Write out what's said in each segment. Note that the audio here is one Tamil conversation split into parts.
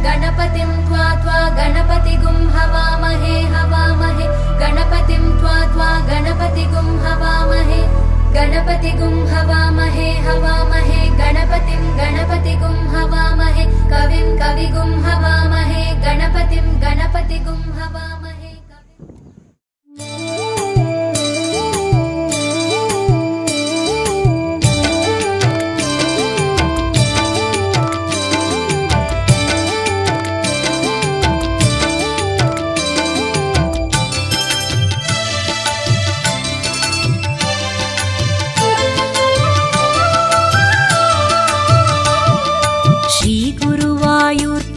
गणपतिं त्वा त्वा गणपतिगुं हवामहे हवामहे गणपतिं त्वा त्वा गणपतिगुं हवामहे गणपतिगुं हवामहे हवामहे गणपतिं गणपतिगुं हवामहे कविं कविगुं हवामहे गणपतिं गणपतिगुं हवामहे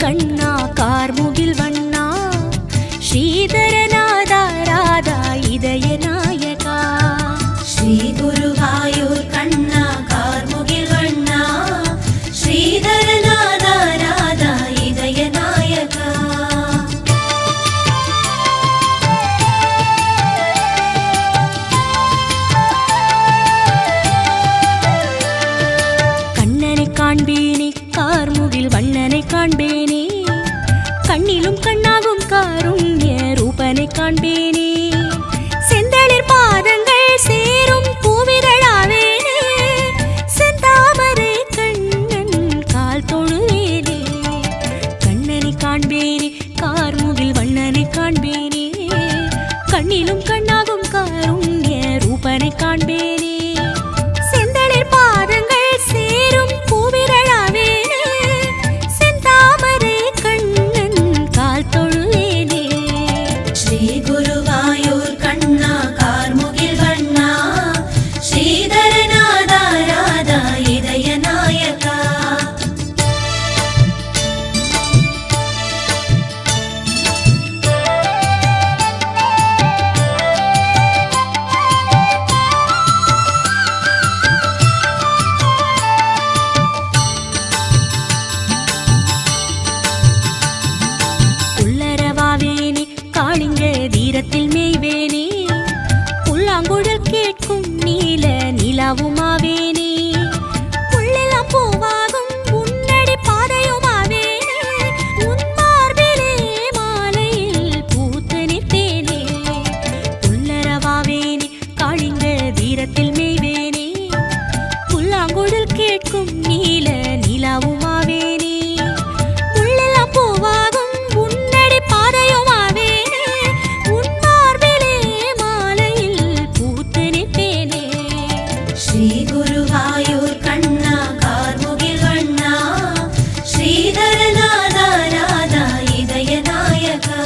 कण्णा कार्मुगिल वण्णा श्रीधरनादा राधा इदय नायका श्री गुरुवायूर कण्णा कार्मुगिल वण्णा श्रीधरनादा राधा इदय नायका कण्णனை காண்பேனே कार्मुगिल वण्णனை காண்பேனே கண்ணிலும் கண்ணாகும் காருண்ய ரூபனை காண்பேனே செந்தளிர் பாதங்கள் சேரும் பூவிதழாவேனே செந்தாமரை கண்ணன் கால் தொழுவேனே கண்ணனை காண்பேனே कार्मुगिल வண்ணனை காண்பேனே கண்ணிலும் கண்ணாகும் காருண்ய ரூபனை காண்பேனே செந்தளிர் பாதங்கள் சேரும் பூவிதழாவேனே செந்தாமரை கண்ணன் கால் தொழுவேனே श्री गुरुवायूर कण्णा कार्मुगिल वण्णा श्रीधरनादा राधा इदय नायका உள்ளரவாவேனே காளிங்க தீரத்தில் மேய்வேனே புல்லாங்குழல் கேட்கும் நீல நிலாவுமாவேனே புள்ளெல்லாம் பூவாகும் உன்னடி பாதையுமாவேனே உன் மார்பிலே மாலையில் பூத்து நிற்பேனே உள்ளரவாவேனே காளிங்க தீரத்தில் மேய்வேனே புல்லாங்குழல் கேட்கும் நீல நிலாவுமாவேனே புள்ளெல்லாம் பூவாகும் உன்னடி பாதையுமாவேனே உன் மார்பிலே மாலையில் பூத்து நிற்பேனே श्री गुरुवायूर कण्णा कार्मुगिल वण्णा श्रीधरनादा राधा इदय नायका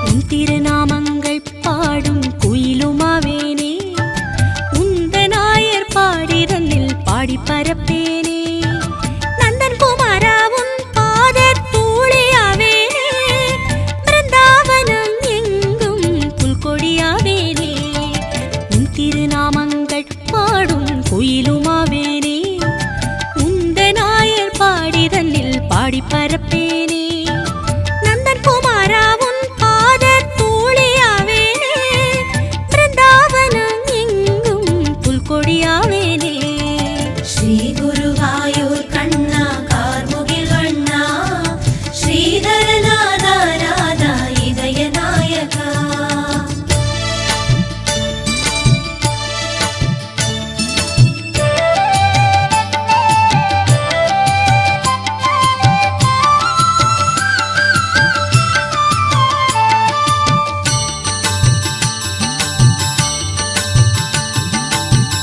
உன் திருநாமங்கள் பாடும் குயிலுமாவேனே உந்த நாயர் பாடிதனில் பாடி பரப்பேனே நந்தன் குமாரா உன் பாதத் தூளியாவேனே பிருந்தாவனம் எங்கும் புல்கொடியாவேனே உன் திருநாமங்கள் பாடும் குயிலுமாவேனே உந்த நாயர் பாடிதனில் பாடி பரப்பேனே நந்தன் குமாரா உன் பாதத் தூளியாவேனே பிருந்தாவனம் எங்கும் புல்கொடியாவேனே श्री गुरुवायूर कण्णा कार्मुगिल वण्णा श्रीधरनादा राधा इदय नायका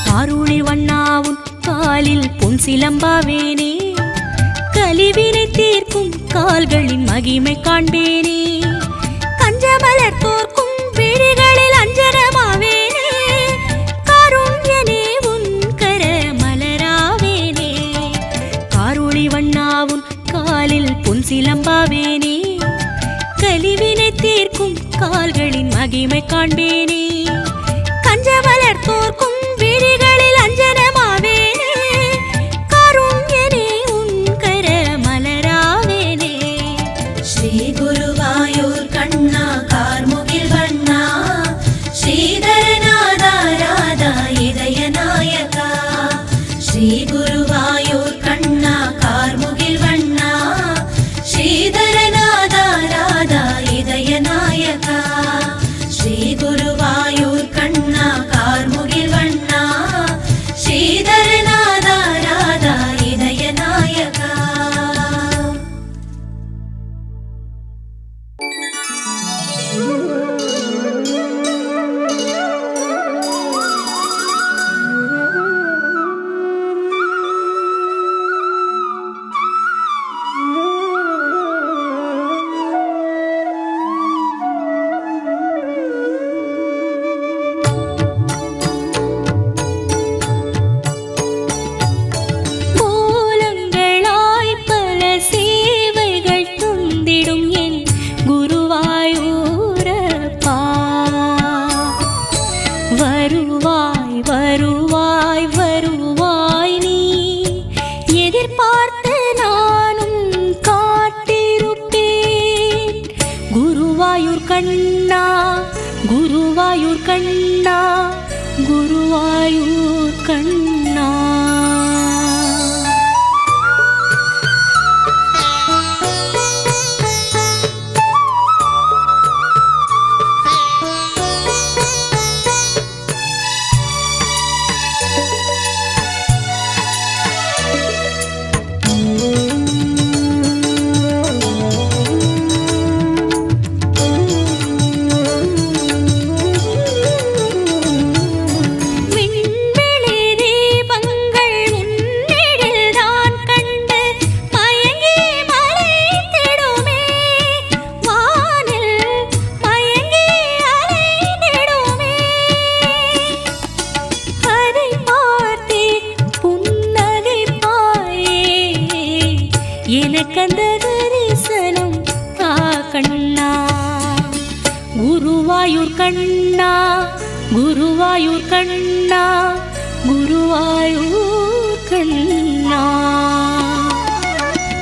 காருளி வண்ணாவும் காலில் பொன் சிலம்பாவேனே கலிவினை தீர்க்கும் கால்களின் மகிமை காண்பேனே கஞ்சமலர் தோற்கும் விழிகளில் அஞ்சனமாவேனே காருண்யனே உன் கர மலராவேனே காருளி வண்ணாவும் காலில் பொன் சிலம்பாவேனே கலிவினை தீர்க்கும் கால்களின் மகிமை காண்பேனே கஞ்சமலர் வருவாய் வருவாய் வருவாய் நீ எதிர்பார்த்து நானும் காத்திருப்பேன் குருவாயூர் கண்ணா குருவாயூர் கண்ணா குருவாயூர் கண்ணா எனக்கந்த தரிசனம் தா கண்ணா குருவாயூர் கண்ணா குருவாயூர் கண்ணா குருவாயூர் கண்ணா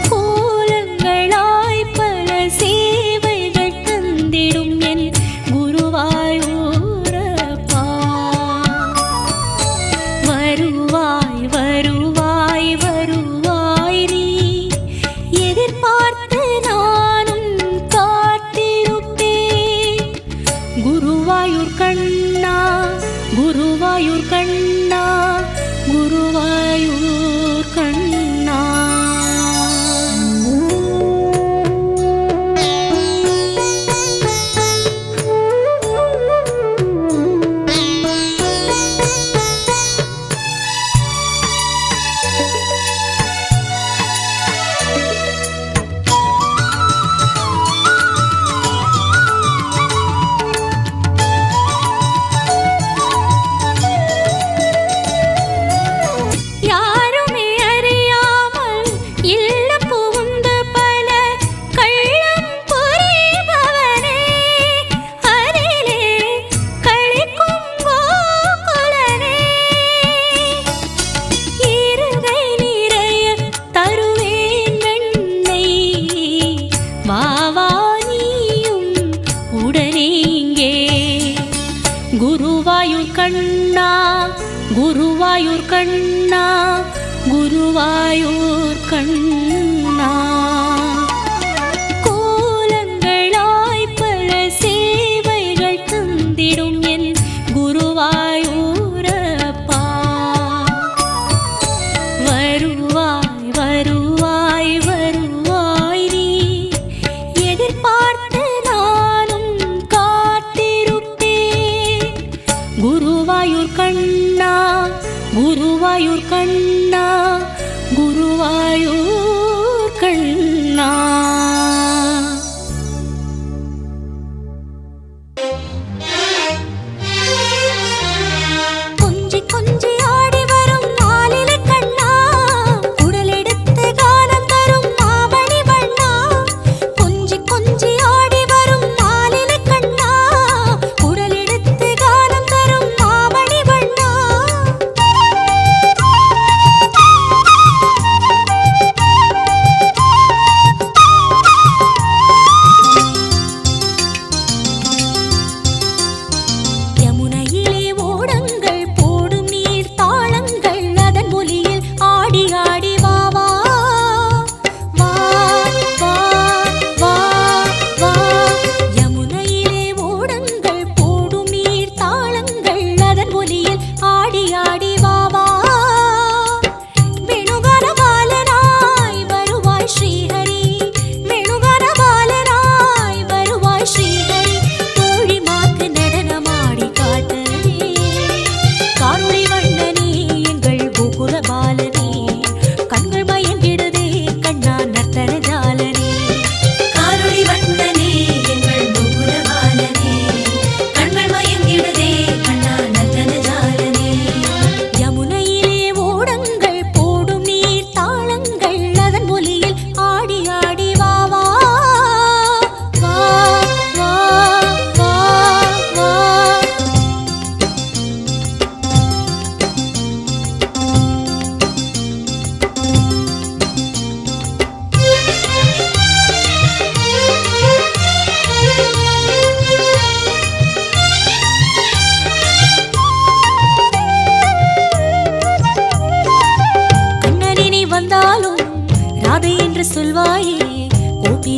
கோலங்களாய் பல சேவைகள் தந்திடும் என் குருவாயூரப்பா வருவாய் வருவாய் வருவாய் நீ எதிர்பார்த்து நானும் காத்திருப்பேன் குருவாயூர் கண்ணா குருவாயூர் கண்ணா குருவாயூர் கண்ணா குருவாயூர் கண்ணா குருவாயூர் கண்ணா குருவாயூர் கண்ணா கோலங்களாய் பல சேவைகள் தந்திடும் என் குருவாயூரப்பா வருவாய் வருவாய் வருவாய் நீ எதிர்பார்த்து நானும் காத்திருப்பேன் குருவாயூர் கண்ணா குருவாயூர் கண்ணா குருவாயூர் கண்ணா கொஞ்சி கொஞ்சி ஆடி வரும் நாளில கண்ணா உடலெடுத்து கானம் தரும் மாமணி வண்ணா கொஞ்சி கொஞ்சி ஆடி வரும் நாளில கண்ணா உடலெடுத்து கானம் தரும் மாமணி வண்ணா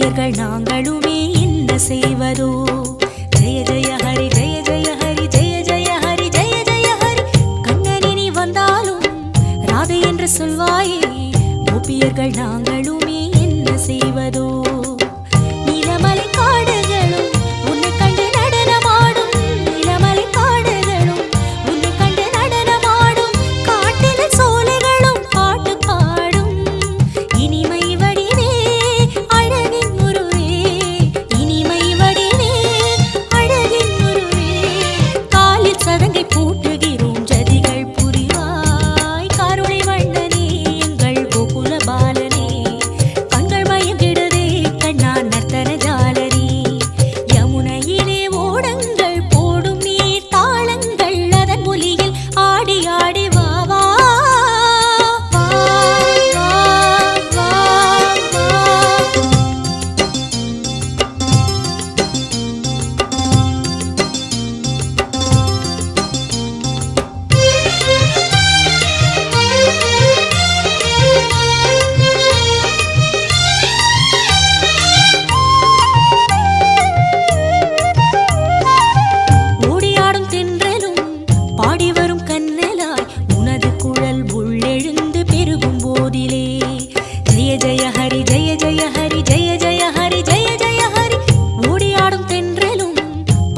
கோபியர்கள் நாங்களுமே என்ன செய்வதோ? ஜெய ஜெய ஹரி ஜெய ஜெய ஹரி ஜெய ஜெய ஹரி ஜெய ஜெய ஹரி. கண்ணனினி வந்தாலும் ராதை என்று சொல்வாயே, கோபியர்கள் நாங்களுமே என்ன செய்வதோ? நீலமலை காடுகளும் உன்னை கண்டு நடனமாடும், நீலமலை காடுகளும் உன்னை கண்டு நடனமாடும், காட்டில் சோலைகளும் பாட்டு பாடும். இனிமை வடிவே அழகின் உருவே, இனிமை வடிவே அழகின் உருவே. காலில் சதங்கை பூட்டுகிறோம் ஜதிகள் புரிவாய், காருணை வண்ணனே எங்கள் கோகுல பாலனே. கண்கள் மயங்கிடுதே கண்ணா நர்த்தன ஜாலனே. யமுனையிலே ஓடங்கள் போடும் நீர் தாளங்கள், அதன் ஒலியில் ஆடி ஆடி வா வா வா வா வா வா. ஓடியாடும் தென்றலும் பாடி வரும் கண்ணலாய், உனது குழல் உள்ளெழுந்து பெருகும் போதிலே. ஜெய ஜெய ஹரி ஜெய ஜெய ஹரி ஜெய ஜெய ஹரி ஜெய ஜெய ஹரி. ஓடியாடும் தென்றலும்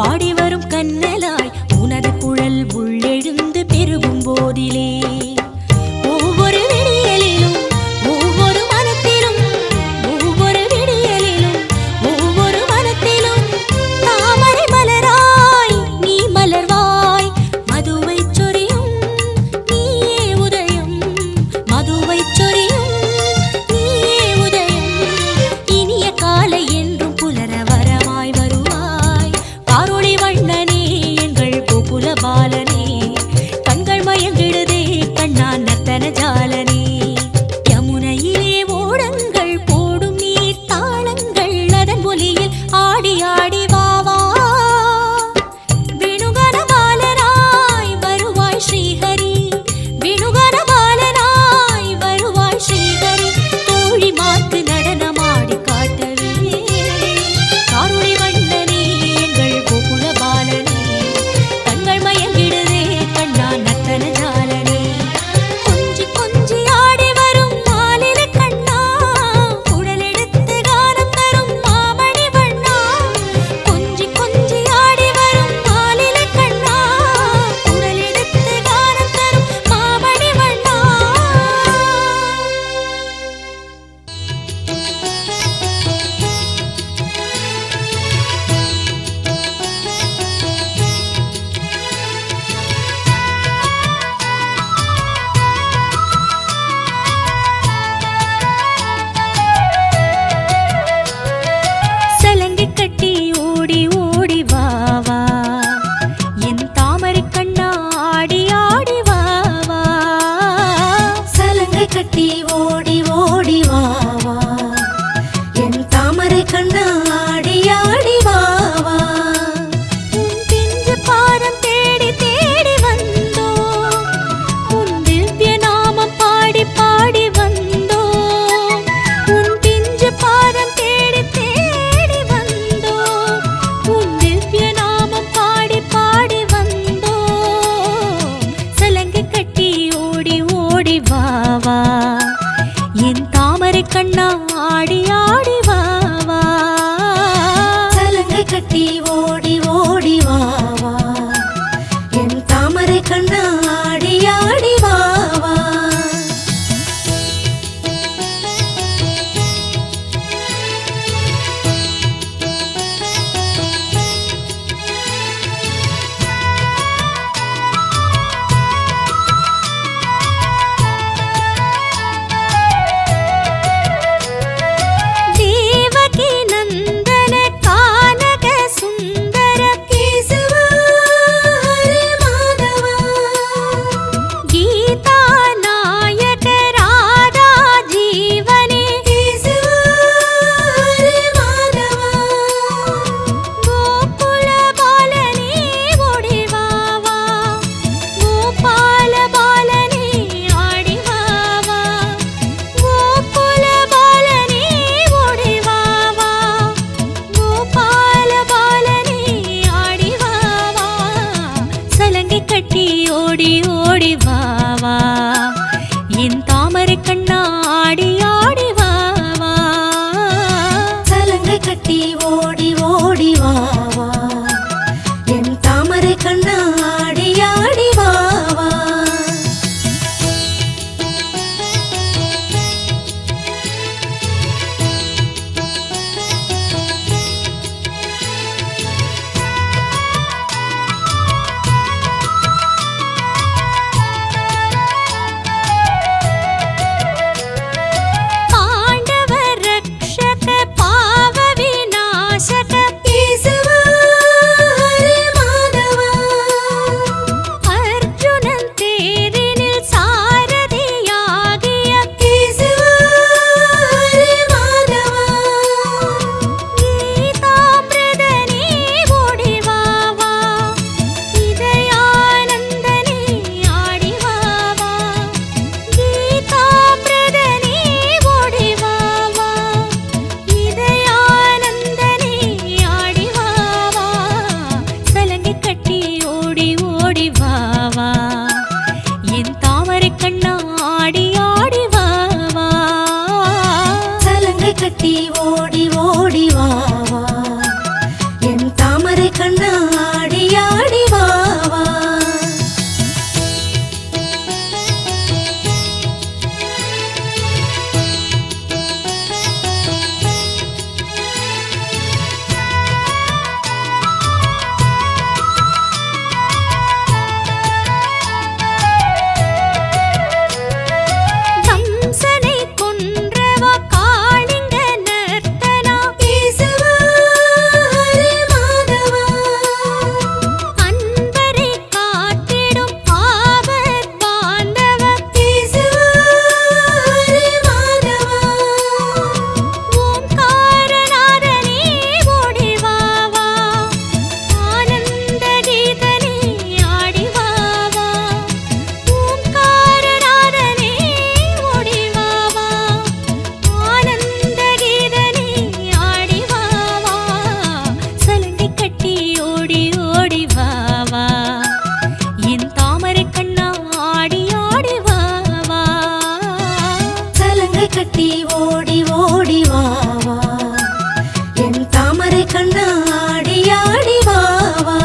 பாடி வரும் கண்ணலாய், உனது குழல் உள்ளெழுந்து பெருகும் போதிலே. ஒவ்வொரு விடியலிலும் ஒவ்வொரு மனத்திலும், ஒவ்வொரு விடியலிலும் ஒவ்வொரு மனத்திலும் தாமரை மலராய் நீ மலர்வாய். மதுவைச் சொரியும் நீயே உதயம், மதுவைச் சொரியும் நீயே உதயம். இனிய காலை என்றும் புலர வரமாய் வருவாய், காரொளி வண்ணனே எங்கள் கோகுல பாலனே. கண்கள் மயங்கிடுதே கண்ணா நர்த்தன ஜாலனே. யமுனையிலே ஓடங்கள் போடும் நீர் தாளங்கள், அதன் ஒலியில் ஆடி ஆடி வா வா. வேணுகன பாலனாய் வருவாய் ஸ்ரீஹரி, வேணுகன பாலனாய் வருவாய் ஸ்ரீஹரி. தோழி மார்க்கு நடனமாடி காட்டவே, காருணை வண்ணனே எங்கள் கோகுல பாலனே. கண்கள் மயங்கிடுதே கண்ணா நர்த்தன ஜாலனே. கொஞ்சி கொஞ்சி ஆடி வரும் மாலில கண்ணா, குழலெடுத்து கானம் தரும் மாமணி வண்ணா. கொஞ்சி கொஞ்சி ஆடி வரும் மாலில கண்ணா, குழலெடுத்து கானம் தரும் மாமணி வண்ணா. சலங்கை கட்டி ஓடி ஓடி வா வா, என் தாமரை கண்ணா ஆடி ஆடி வா வா. சலங்கை கட்டி ஓடி ஓடி வா வா, என் தாமரை கண்ணா ஆடி ஆடி வா வா. உன் பிஞ்சு பாதம் தேடி தேடி வந்தோம், உன் திவ்ய நாமம் பாடி பாடி வந்தோம். உன் பிஞ்சு பாதம் தேடி தேடி வந்தோம், உன் திவ்ய நாமம் பாடி பாடி வந்தோம். சலங்கை கட்டி ஓடி ஓடி வா வா, என் தாமரை கண்ணா ஆடி ஆடி வா வா. சலங்கை கட்டி ஓடி ஓடி வா வா, என் தாமரை கண்ணா ஆடி ஆடி வா வா. தேவகி நந்தன கானக சுந்தர கேசவா ஹரே மாதவா, கட்டி ஓடி ஓடி வா வா என் தாமரை கண்ணா ஆடி ஆடி வா வா சலங்கை கட்டி ஓடி ஓடி வா வா என் தாமரை கண்ணா ஆடி ஆடி வா வா கட்டி ஓடி ஓடி வா வா என் தாமரை கண்ணா ஆடி ஆடி வா வா கட்டி ஓடி ஓடி வா வா என் தாமரை கண்ணா ஆடி ஆடி வா வா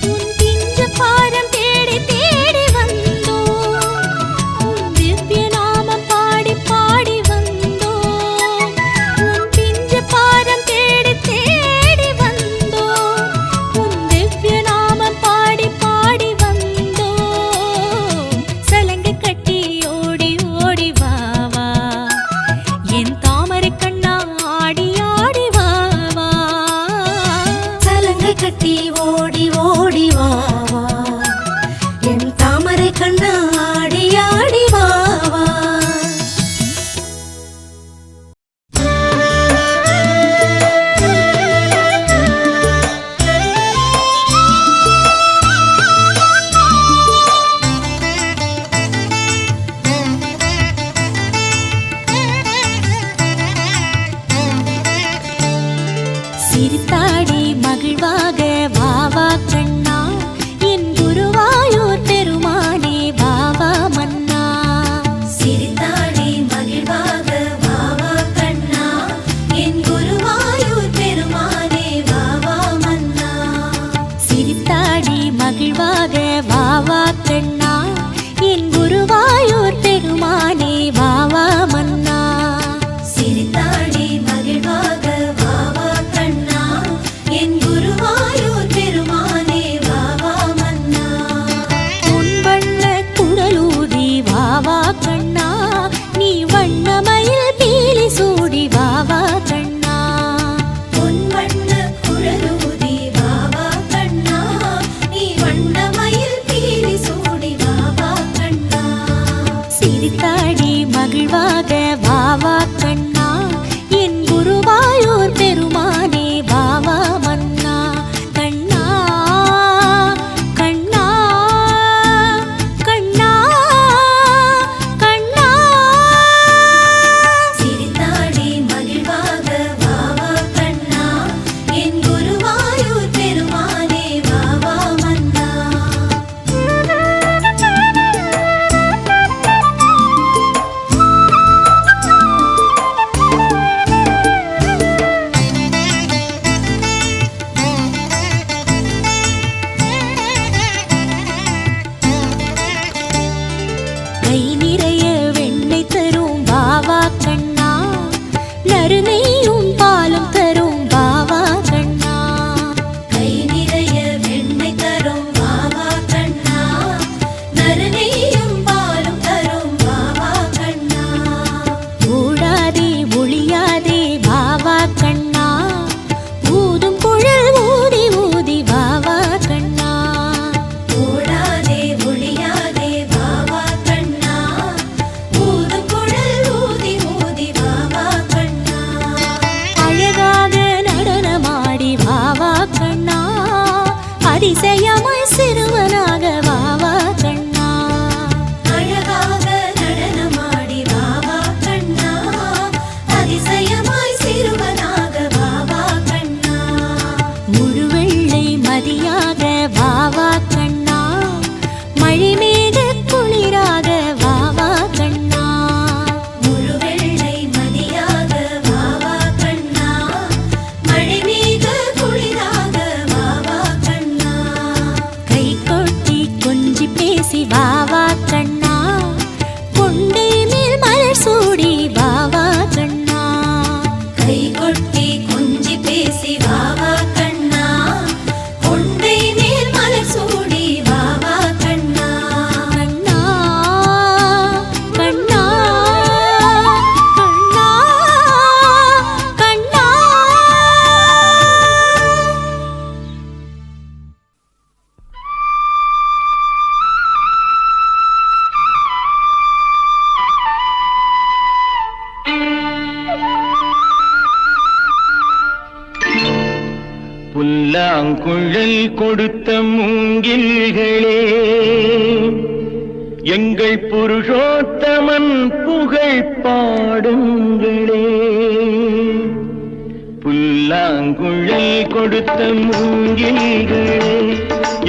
உன் பிஞ்சு பாரம் தேடி தேடி வந்தோம் உன் திவ்ய நாமம் பாடி பாடி வந்தோம் உன் பிஞ்சு பாரம் தேடி தேடி வந்தோம் உன் திவ்ய நாமம் பாடி பாடி வந்தோம் சலங்கை கட்டி ஓடி ஓடி வா என் தாமரை கண்ணா ஆடி ஆடி வா வா சலங்கை கட்டி ஓடி ஓடி வா வா என் தாமரை கண்ணா ஆடி ஆடி வா வா சிரித்தாடி மகிழ்வாக வா வா கண்ணா என் குருவாயூர் பெருமானே வா வா மன்னா சிரித்தாடி மகிழ்வாக வா வா கண்ணா என் குருவாயூர் பெருமானே வா வா மன்னா சிரித்தாடி மகிழ்வாக வா வா கண்ணா என் குருவாயூர் பெருமானே வா வா மன்னா சிரித்தாடி மகிழ்வாக வா வா கண்ணா என் குருவாயூர் பெருமானே வா வா மன்னா உன் வண்ண குடலூதி வா வா கண்ணா நீ வண்ணமயில் பீலி சூடி வா வா கண்ணா உன் வண்ண குழலூதி வா வா கண்ணா நீ வண்ணமயில் பீலி சூடி வா வா கண்ணா சிரித்தாடி மகிழ்வாக கை நிறைய வெண்ணெய் தரும் வாவா கண்ணா, நறுநெய்யும் பாலும் தரும் வாவா கண்ணா. கை நிறைய வெண்ணெய் தரும் வாவா கண்ணா, நறுநெய்யும் பாலும் தரும் வாவா கண்ணா. ஓடாதே ஒளியாதே வாவா கண்ணா, ஊதும் குழல் ஊதி ஊதி வாவா கண்ணா. ஓடாதே ஒளியாதே வாவா கண்ணா, ஊதும் குழல் ஊதி ஊதி வாவா கண்ணா. அழகாக நடனமாடி வாவா கண்ணா, அதிசயமாய் சிறுவனாக வாவா கண்ணா. அழகாக நடனமாடி வாவா கண்ணா, அதிசயமாய் சிறுவனாக வாவா கண்ணா. முழுவெள்ளை மதியாக வாவா கண்ணா, மழைமேக குளிராக வாவா கண்ணா. முழுவெள்ளை மதியாக வாவா கண்ணா, மழைமேக குளிராக வாவா கண்ணா. கை கொட்டி கொஞ்சி பேசி வாவா கண்ணா, கொண்டை மேல் மலர் சூடி வாவா கண்ணா. கை கொட்டி கொஞ்சி பேசி வாவா கண்ணா, கொண்டை மேல் மலர் சூடி வாவா கண்ணா. கண்ணா கண்ணா கண்ணா கண்ணா. புல்லாங்குழல் கொடுத்த மூங்கில்களே, எங்கள் புருஷோத்தமன் புகழ் பாடுங்களே. புல்லாங்குழல் கொடுத்த மூங்கில்களே,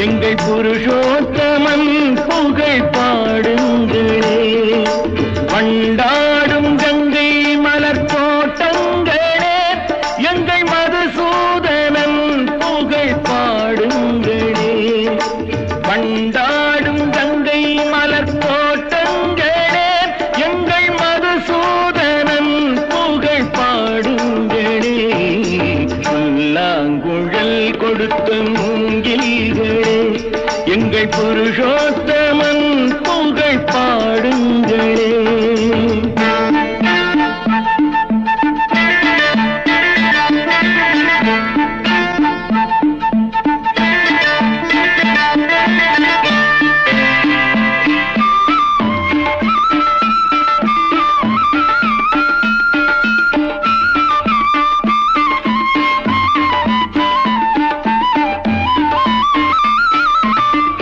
எங்கள் புருஷோத்தமன் புகழ் பாடுங்களே. வண்டாடும் கங்கை மலர் தோட்டங்களே, எங்கள் மதுசூதனன் புகழ் பாடுங்களே. வண்டாடும் கங்கை மலர் தோட்டங்களே, எங்கள் மதுசூதனன் புகழ் பாடுங்களே. புல்லாங்குழல் கொடுத்த மூங்கில்களே, எங்கள் புருஷோத்தமன் புகழ் பாடுங்களே.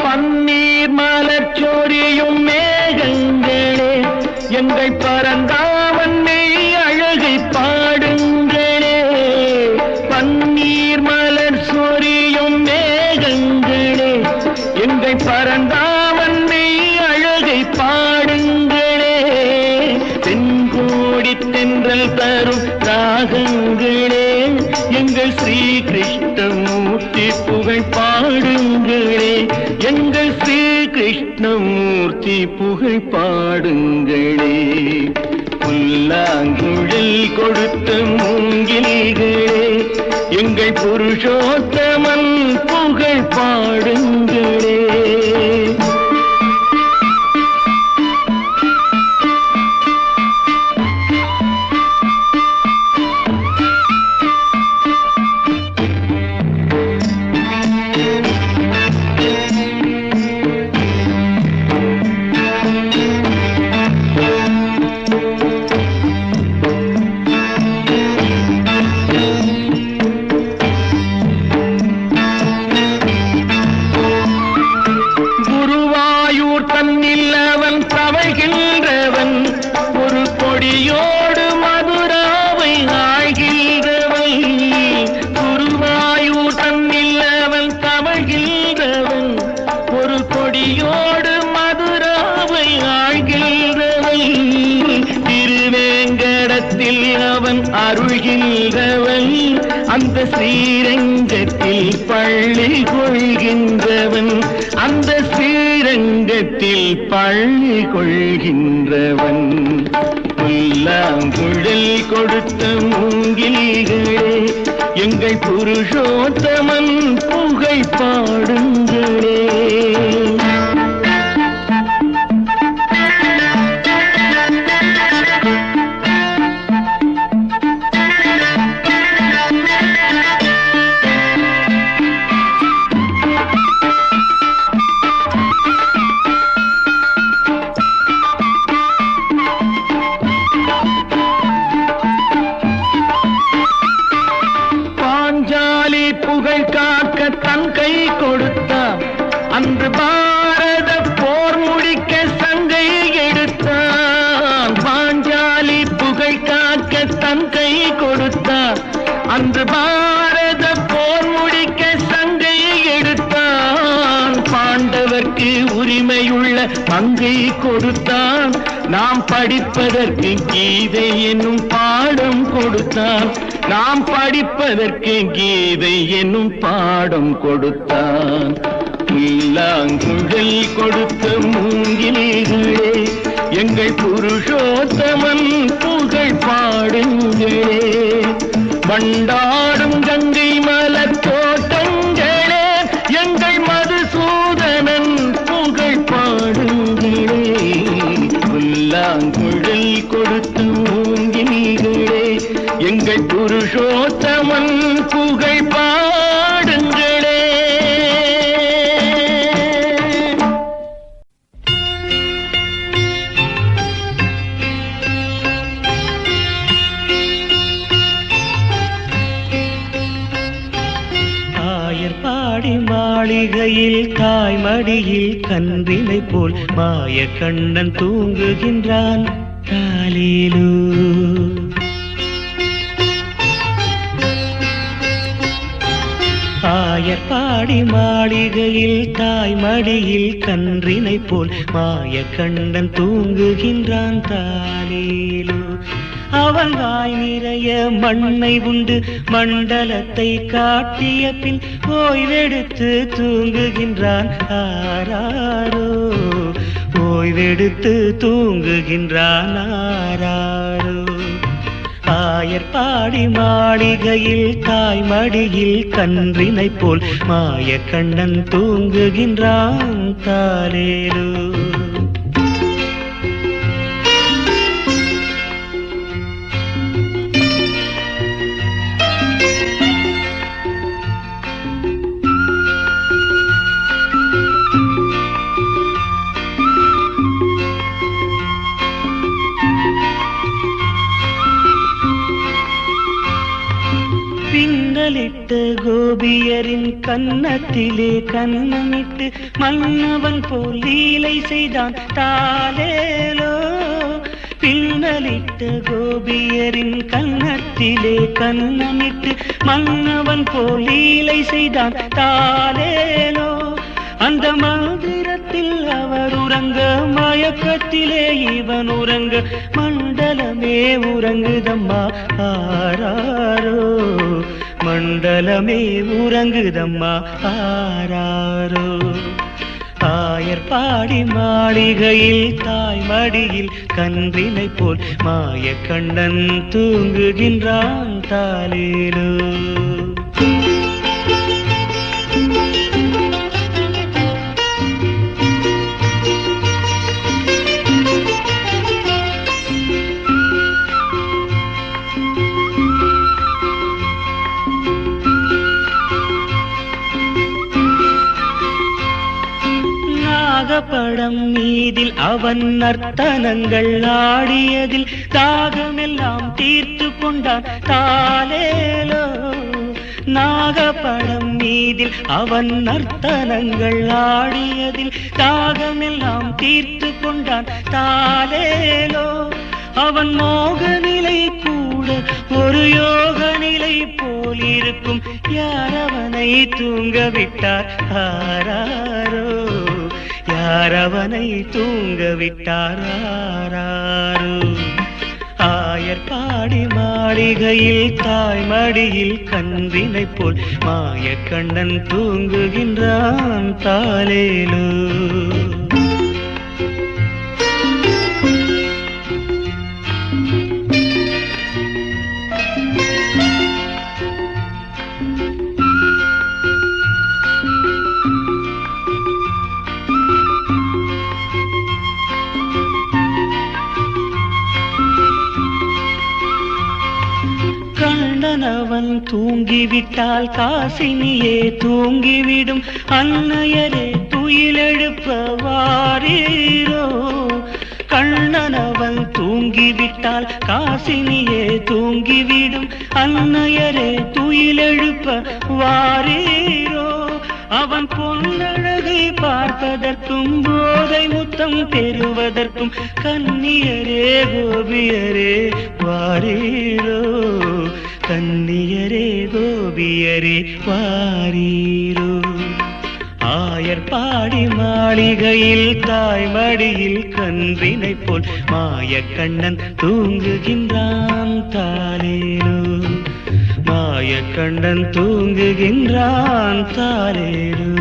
பன்னீர் மலர் சொரியும் மேகங்களே, எங்கள் பரந்தாமன் மெய் அழகை பாடுங்களே. பன்னீர் மலர் சொரியும் மேகங்களே, எங்கள் பரந்தாமன் மெய் அழகை பாடுங்களே. தென்கோடி தென்றல் தரும் ராகங்களே, எங்கள் ஸ்ரீ கிருஷ்ணமூர்த்தி புகழ் பாடுங்களே. எங்கள் ஸ்ரீ கிருஷ்ணமூர்த்தி புகழ் பாடுங்களே. புல்லாங்குழல் கொடுத்த மூங்கில்களே, எங்கள் புருஷோத்தமன் புகழ் பாடுங்களே. அருள்கின்றவன் அந்த ஸ்ரீரங்கத்தில் பள்ளி கொள்கின்றவன் அந்த ஸ்ரீரங்க உள்ளத்தில் பள்ளி கொள்கின்றவன். புல்லாங்குழல் கொடுத்த மூங்கில்களே, எங்கள் புருஷோத்தமன் புகை பாடுங்களே. புகழ் காக்க தன் கை கொடுத்தான், அன்று பாரத போர் முடிக்க சங்கை எடுத்தான். பாஞ்சாலி புகழ் காக்க தன் கை கொடுத்தான், அன்று பாரத போர் முடிக்க சங்கை எடுத்தான். பாண்டவர்க்கு உரிமையுள்ள மங்கை கொடுத்தான், நாம் படிப்பதற்கு கீதை என்னும் பாடம் கொடுத்தான். நாம் படிப்பதற்கு கீதை என்னும் பாடம் கொடுத்தான். புல்லாங்குழல் கொடுத்த மூங்கில்களே, எங்கள் புருஷோத்தமன் புகழ் பாடுங்களே. வண்டாடும் கங்கை மலர் தோட்டங்களே, எங்கள் மதுசூதனன் புகழ் பாடுங்களே. புல்லாங்குழல் கொடுத்த மூங்கில்களே, எங்கள் புருஷோத்தமன் புகழ் பாடுங்களே. ஆயர்பாடி மாளிகையில் தாய்மடியில் கன்றினை போல் மாய கண்ணன் தூங்குகின்றான். தாலேலோ ஆயர்பாடி மாளிகையில் தாய்மடியில் கன்றினை போல் மாய கண்ணன் தூங்குகின்றான். தாலேலோ அவன் வாய் நிறைய மண்ணை உண்டு மண்டலத்தை காட்டிய பின் ஓய்வெடுத்து தூங்குகின்றான். ஆராரோ ஓய்வெடுத்து தூங்குகின்றான். ஆராரோ ஆயர்பாடி மாளிகையில் தாய்மடியில் கன்றினை போல் மாய கண்ணன் தூங்குகின்றான். தாலேலோ பின்னலிட்ட கோபியரின் கன்னத்திலே கன்னமிட்டு மன்னவன் போல் லீலை செய்தான். தாலேலோ பின்னலிட்ட கோபியரின் கன்னத்திலே கன்னமிட்டு மன்னவன் போல் லீலை செய்தான். தாலேலோ அந்த மந்திரத்தில் அவர் உறங்க மயக்கத்திலே இவன் உறங்க மண்டலமே உறங்குதம்மா. ஆராரோ மண்டலமே உறங்குதம்மா. ஆராரோ ஆயர்பாடி மாளிகையில் தாய்மடியில் கன்றினை போல் மாய கண்ணன் தூங்குகின்றான். தாலேலோ படம் மீதில் அவன் நர்த்தனங்கள் ஆடியதில் தாகமெல்லாம் தீர்த்து கொண்டான். தாலேலோ நாகப்படம் மீதில் அவன் நர்த்தனங்கள் ஆடியதில் தாகமெல்லாம் தீர்த்து கொண்டான். தாலேலோ அவன் மோக நிலை கூட ஒரு யோக நிலை போல் இருக்கும். யாரவனை தூங்க விட்டார். ஆராரோ யாரவனை தூங்க விட்டார். ஆராரோ ஆயர்பாடி மாளிகையில் தாய்மடியில் கன்றினை போல் மாய கண்ணன் தூங்குகின்றான். தாலேலோ தூங்கிவிட்டால் காசினியே தூங்கிவிடும் அன்னையரே துயிலெழுப்ப வாரீரோ. கண்ணனவன் தூங்கிவிட்டால் காசினியே தூங்கிவிடும் அன்னையரே துயிலெழுப்ப வாரீரோ. அவன் பொன்னழகை பார்ப்பதற்கும் போதை முத்தம் பெறுவதற்கும் கன்னியரே கோபியரே வாரீரோ. கன்னியரே கோபியரே வாரீரோ. ஆயர்பாடி மாளிகையில் தாய்மடியில் கன்றினை போல் மாயக்கண்ணன் தூங்குகின்றான் தாலேலோ. மாயக்கண்ணன் தூங்குகின்றான் தாலேலோ.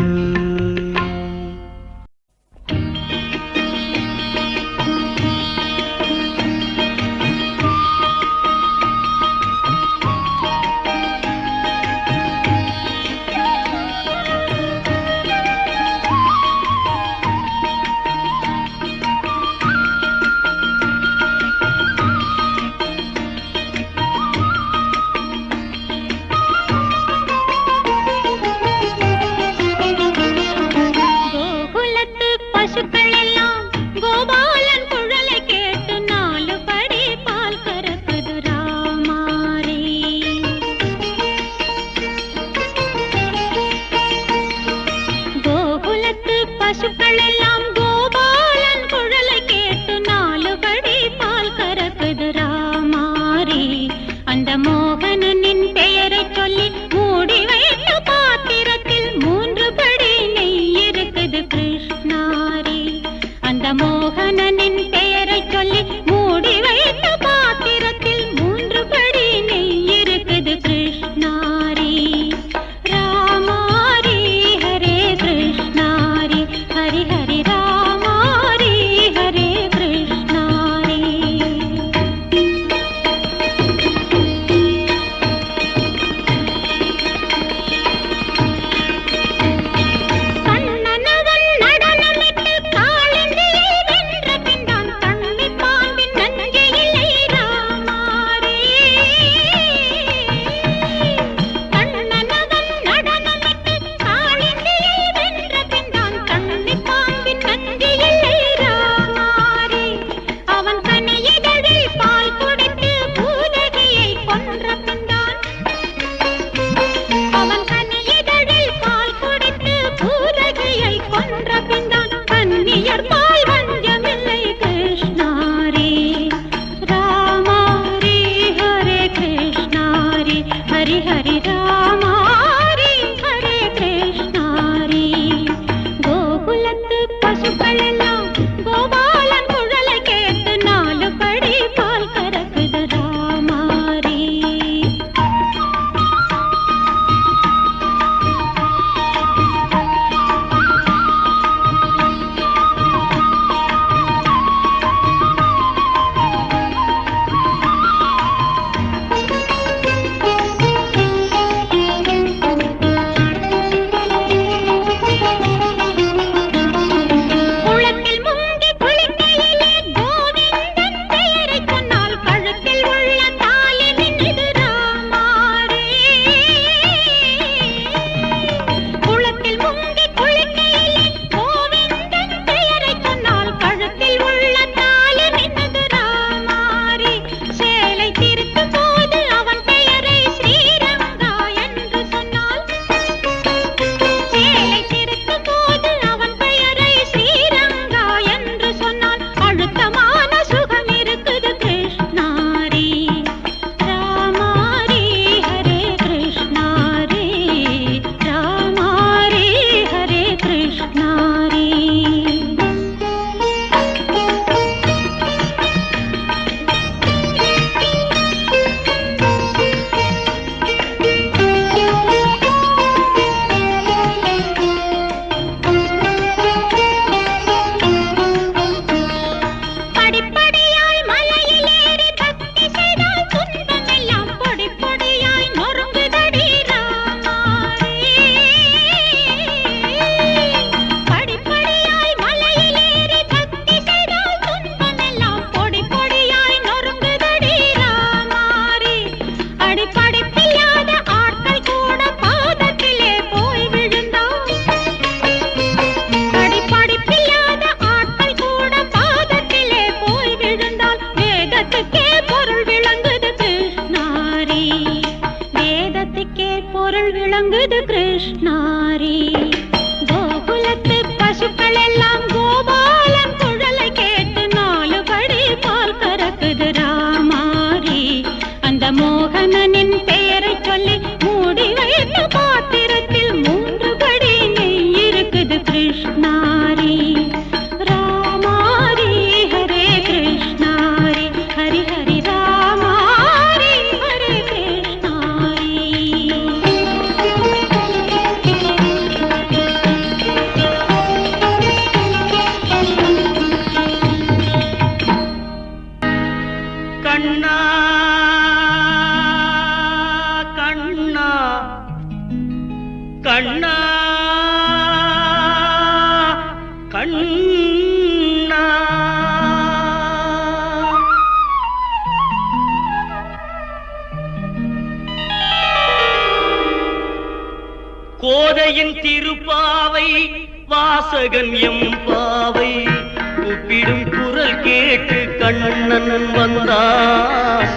கண்ணா கண்ணா கோதையின் திருப்பாவை வாசகன் எம்பாவை கூப்பிடும் குரல் கேட்டு கண்ணன் வந்தான்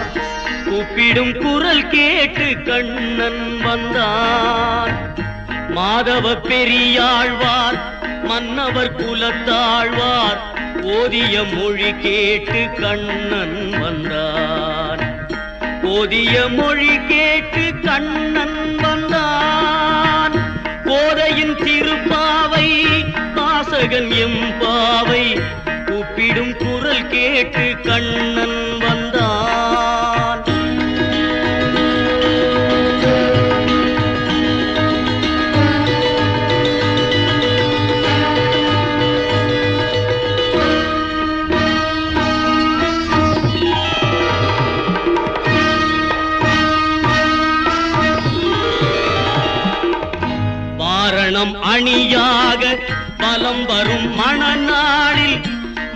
கூப்பிடும் குரல் கேட்டு கண்ணன் வந்தான் மாதவ பெரியாழ்வார் மன்னவர் குலத்தாழ்வார் ஓதிய மொழி கேட்டு கண்ணன் வந்தான் ஓதிய மொழி கேட்டு கண்ணன் வந்தான் கோதையின் திருப்பாவை வாசகன் எம்பாவை கூப்பிடும் குரல் கேட்டு கண்ணன் வந்தான் வாரணம் அணியாக பலம் வரும் மணநாளில்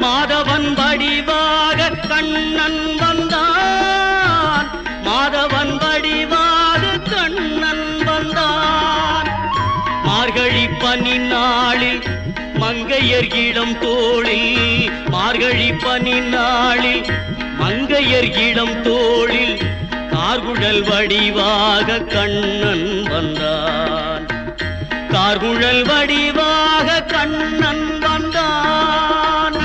மாதவன் வடிவாக கண்ணன் வந்தான் மாதவன் வடிவாக கண்ணன் வந்தான் மார்கழி பனி நாளில் மங்கையர் இளம் தோளில் மார்கழி பனி நாளில் மங்கையர் இளம் தோளில் கார்குழல் வடிவாக கண்ணன் வந்தான் கார்குழல் வடிவாக கண்ணன் வந்தான்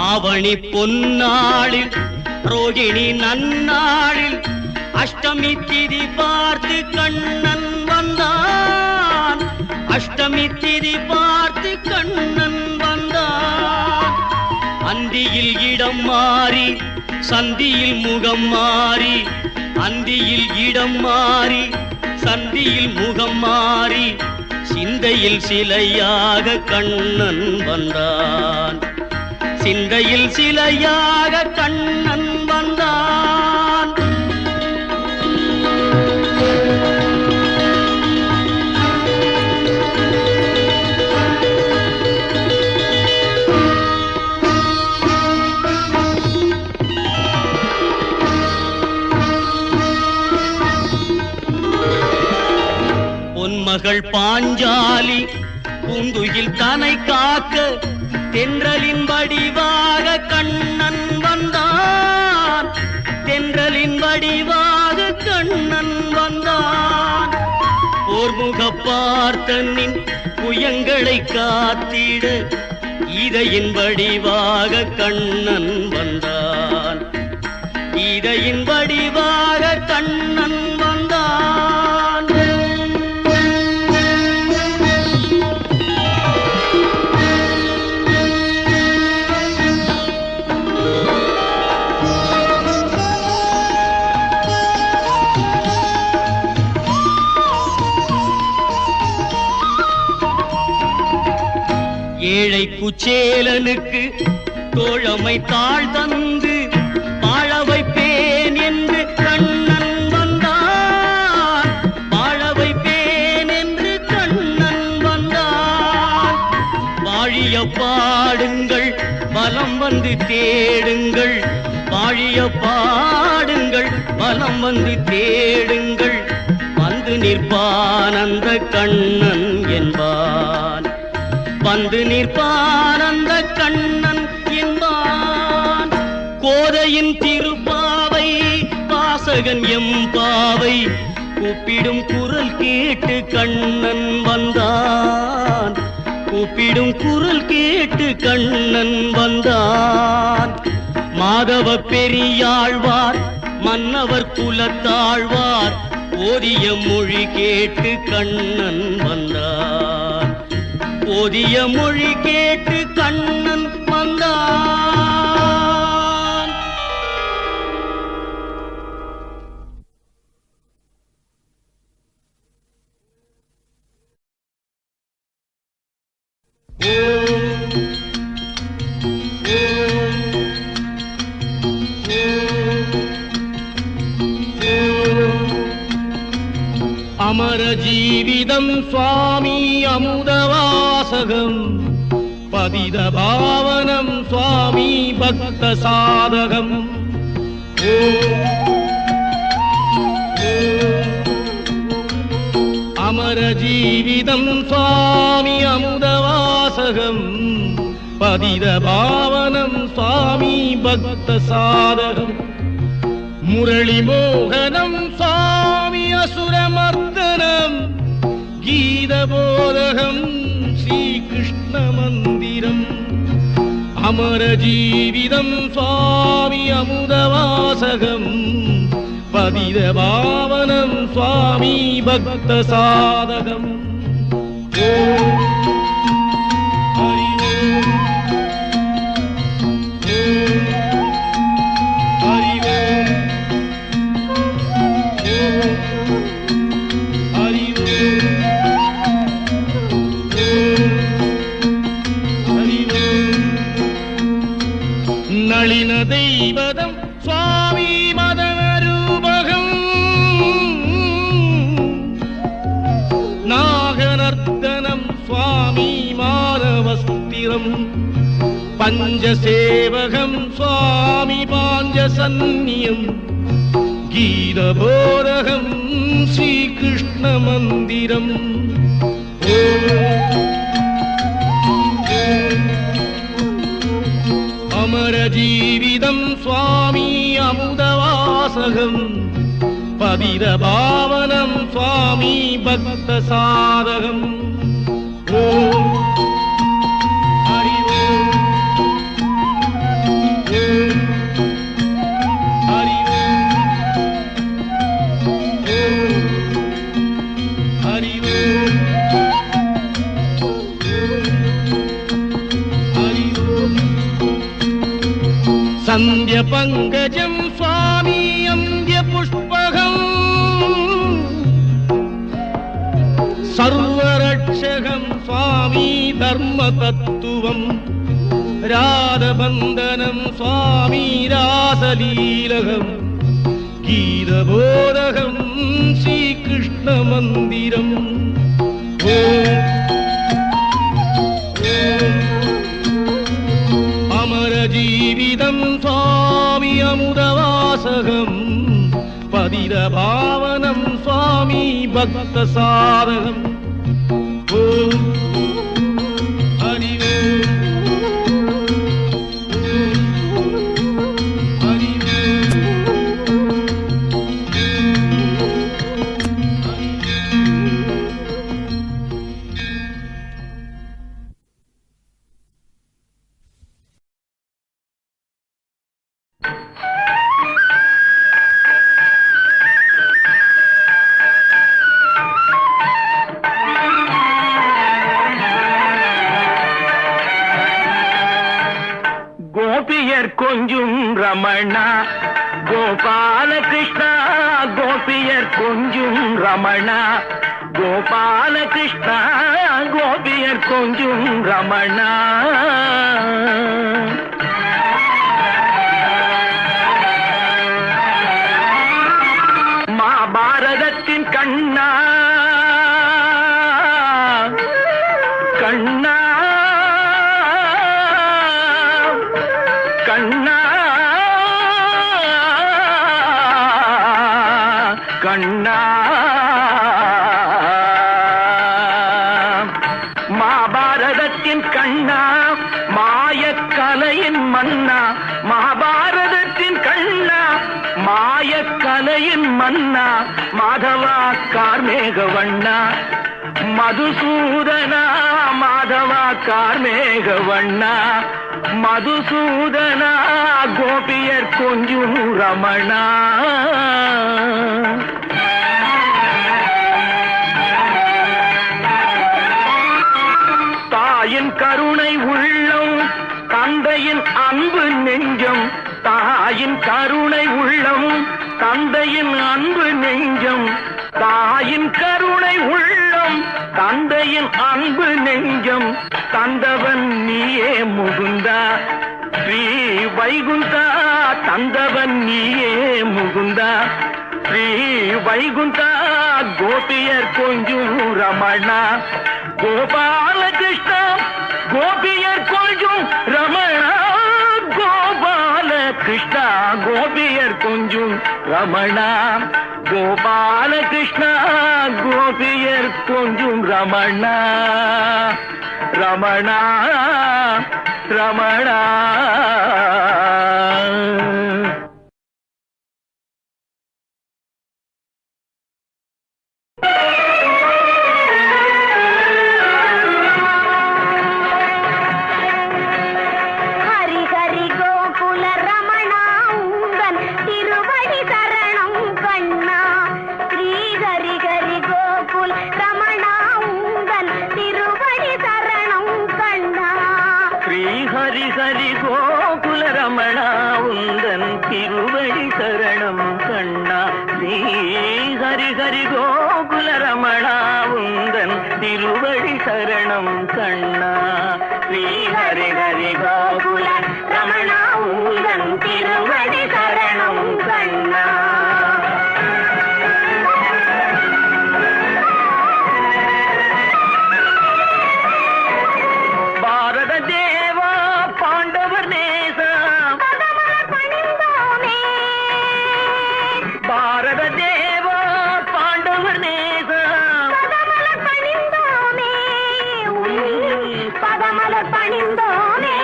ஆவணி பொன்னாளில் ரோகிணி நன்னாளில் அஷ்டமி திதி பார்த்து கண்ணன் வந்தான் அஷ்டமி திதி பார்த்து கண்ணன் வந்தான் அந்தியில் இடம் மாறி சந்தியில் முகம் மாறி அந்தியில் இடம் மாறி சந்தியில் முகம் மாறி சிந்தையில் சிலையாக கண்ணன் வந்தான் சிந்தையில் சிலையாக கண்ணன் வந்தான் பொன்மகள் பாஞ்சாலி பூந்துயில் தனை காக்க தென்றலின் வடிவாக கண்ணன் வந்தான் தென்றலின் வடிவாக கண்ணன் வந்தான் போர்முக பார்த்தனின் புயங்களை காத்திட ஈதையின் வடிவாக கண்ணன் வந்தான் ஈதையின் வடிவாக கண்ணன் வந்தான் ஏழை குச்சேலனுக்கு தோழமை தாழ் தந்து வாழ வைப்பேன் என்று கண்ணன் வந்தான் வாழ வைப்பேன் என்று கண்ணன் வந்தான் வாழிய பாடுங்கள் பலம் வந்து தேடுங்கள் வாழிய பாடுங்கள் பலம் வந்து தேடுங்கள் வந்து நிற்பான் அந்த கண்ணன் என்பான் வந்து நிற்பான் அந்த கண்ணன் என்பான் கோதையின் திருப்பாவை வாசகன் எம்பாவை கூப்பிடும் குரல் கேட்டு கண்ணன் வந்தான் கூப்பிடும் குரல் கேட்டு கண்ணன் வந்தான் மாதவ பெரியாழ்வார் மன்னவர் குலத்தாழ்வார் ஓதிய மொழி கேட்டு கண்ணன் வந்தான் ஓதிய மொழி கேட்டு கண்ணன் வந்தான் அமர ஜீவிதம் சுவாமி அமுதவாசகம் பதித பாவனம் சுவாமி பக்த சாதகம். அமர ஜீவிதம் சுவாமி அமுதவாசகம் பதித பாவனம் சுவாமி பக்த சாதகம். முரளி மோகனம் சுவாமி அசுரமர்தனம் கீதபோதகம் ஸ்ரீகிருஷ்ண மந்திரம். அமர ஜீவிதம் சுவாமி அமுதவாசகம் பதித பாவனம் சுவாமி பக்த சாதகம். நளின தெய்வதம் சுவாமி மதனரூபகம் நாகநர்த்தனம் சுவாமி மானவஸ்திரம். பஞ்சசேவகம் சுவாமி பாஞ்சசன்னியம் கீதபோதகம் ஸ்ரீகிருஷ்ண மந்திரம். அமர ஜீவிதம் சுவாமி அமுதவாசகம் பதித பாவனம் சுவாமி பக்த சாதகம். ஓம் ஹரி ஓம் ஹரி ஓம் ஹரி ஓம் ஹரி ஓம். சந்திய பங்கஜம் சுவாமி அந்திய புஷ்பகம் சர்வரட்சகம் சுவாமி தர்ம தத்துவம். ராதபந்தனம் சுவாமி ராசலீலகம் கீதபோதகம் ஸ்ரீகிருஷ்ண மந்திரம். அமர ஜீவிதம் சுவாமி அமுதவாசகம் பதித பாவனம் சுவாமி பக்த சாதகம். ஓம் ஹரி ஓம் ஹரி கோபியர் கொஞ்சும் ரமணா கோபால கிருஷ்ணா கோபியர் கொஞ்சும் ரமணா கோபால கிருஷ்ணா கோபியர் கொஞ்சும் ரமணா. மகாபாரதத்தின் கண்ணா கண்ணா கண்ணா கண்ணா. மகாபாரதத்தின் கண்ணா மாயக்கலையின் மன்னா மகாபாரதத்தின் கண்ணா மாயக்கலையின் மன்னா மாதவா கார்மேகவண்ணா மதுசூதனா மாதவா கார்மேகவண்ணா மதுசூதனா கோபியர் கொஞ்சும் ரமணா. தாயின் கருணை உள்ளம் தந்தையின் அன்பு நெஞ்சம் தாயின் கருணை உள்ளம் தந்தையின் அன்பு நெஞ்சம் தாயின் கருணை உள்ளம் தந்தையின் அன்பு நெஞ்சம் தந்தவன் நீயே முகுந்தா ஸ்ரீ வைகுந்தா தந்தவன் நீயே முகுந்தா ஸ்ரீ வைகுண்டா கோபியர் கொஞ்சும் ரமணா கோபாலகிருஷ்ணா கோபியர் கொஞ்சும் ரமணா கோபாலகிருஷ்ணா கோபியர் கொஞ்சும் ரமணா கோபாலகிருஷ்ணா கோபியர் கொஞ்சும் ரமணா ரமணா ரமணா. ஹரி ஹரி கோகுல ரமணா உந்தன் திருவடி சரணம் கண்ணா ஸ்ரீ ஹரி ஹரி கோகுல ரமணா உந்தன் திருவடி சரணம் கண்ணா ஸ்ரீ ஹரி ஹரி கோகுல ரமணா உந்தன் திருவடி சரணம் கண்ணா. பாரத தேவா பாண்டவர் நேசம் பாரத தேவா பாண்டவர் நேசம் பதமல பணிந்தோனே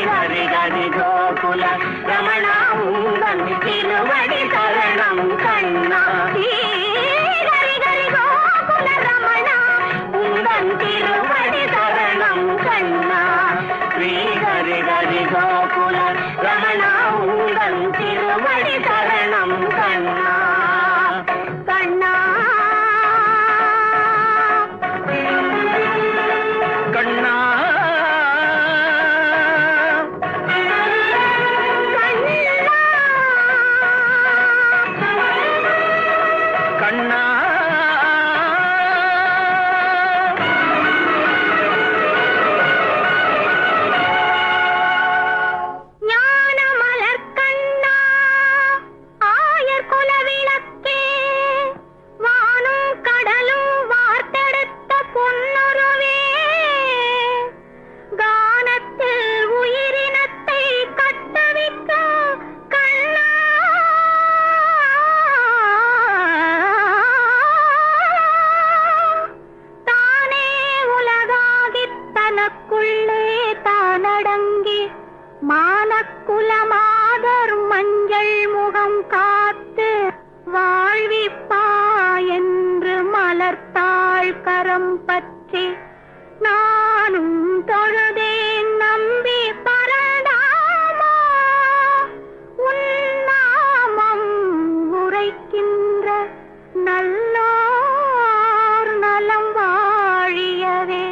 ஹரி ஹரி கோகுல ரமணா உந்தன் திருவடி சரணம் கண்ணா ஹரி ஹரி கோகுல ரமணா உந்தன் திருவடி சரணம் கண்ணா ஸ்ரீ ஹரி ஹரி கோகுல ரமணா உந்தன் திருவடி சரணம் கண்ணா கண்ணா கண்ணா கண்ணா மானக்குலமாதர் மஞ்சள் முகம் காத்து வாழ்விப்பா என்று மலர்த்தாள் கரம் பற்றி நானும் தொழுதேன் நம்பி பரந்தாமா உன்னாமம் உரைக்கின்ற நல்லோர் நலம் வாழியவே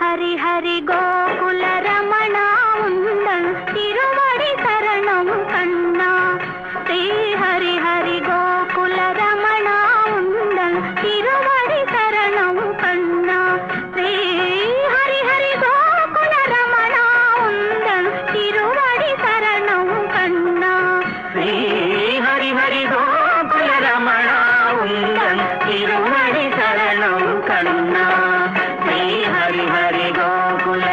ஹரி ஹரி கோகுல ரமணா உந்தன் திருவடி சரணம் கண்ணா ஸ்ரீ ஹரி ஹரி கோகுல ரமணா உந்தன் திருவடி சரணம் கண்ணா ஸ்ரீ ஹரி ஹரி கோகுல ரமணா உந்தன் திருவடி சரணம் கண்ணா ஸ்ரீ ஹரி ஹரி கோகுல ரமணா உந்தன் திருவடி சரணம் கண்ணா ஸ்ரீ ஹரி ஹரி கோகுல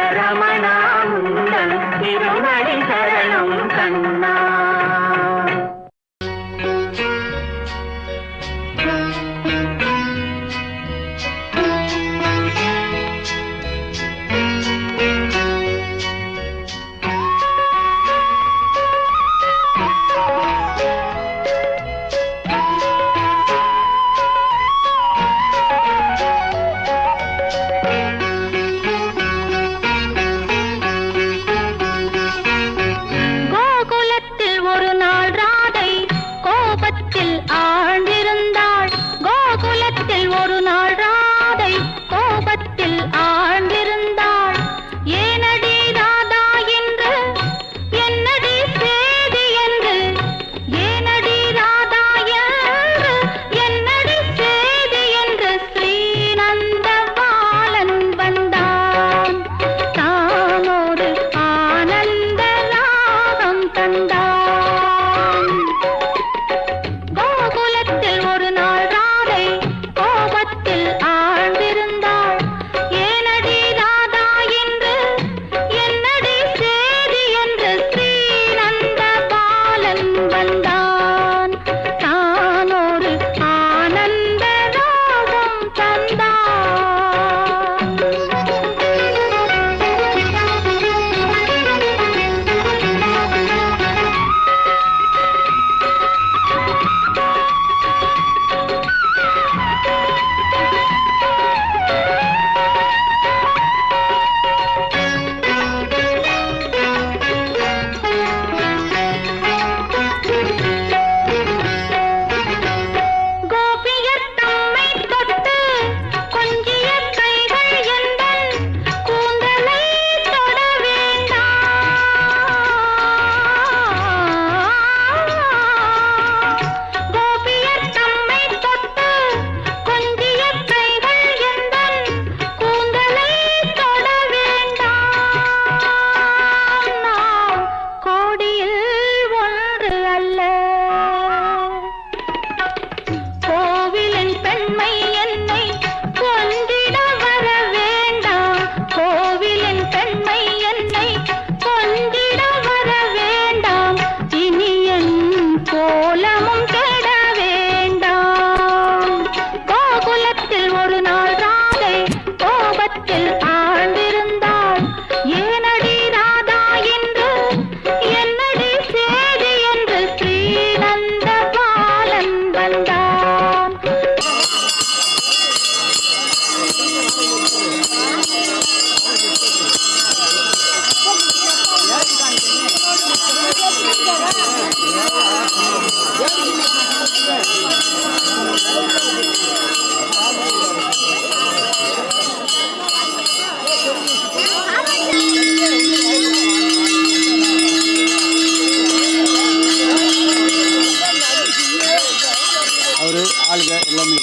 அவரு ஆளுங்க எல்லாமே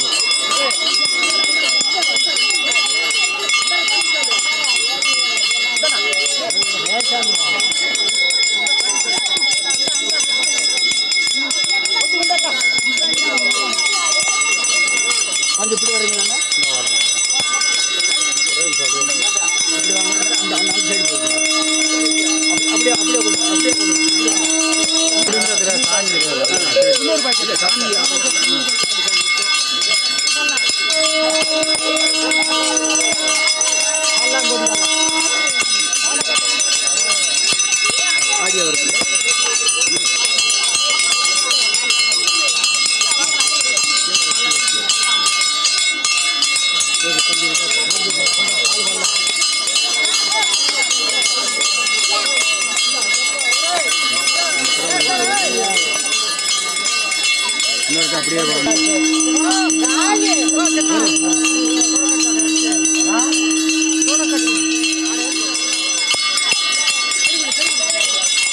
கொஞ்சம் இப்படி வரீங்களா அப்படியே அப்படியே இன்னொரு பாக்கெட் சாமி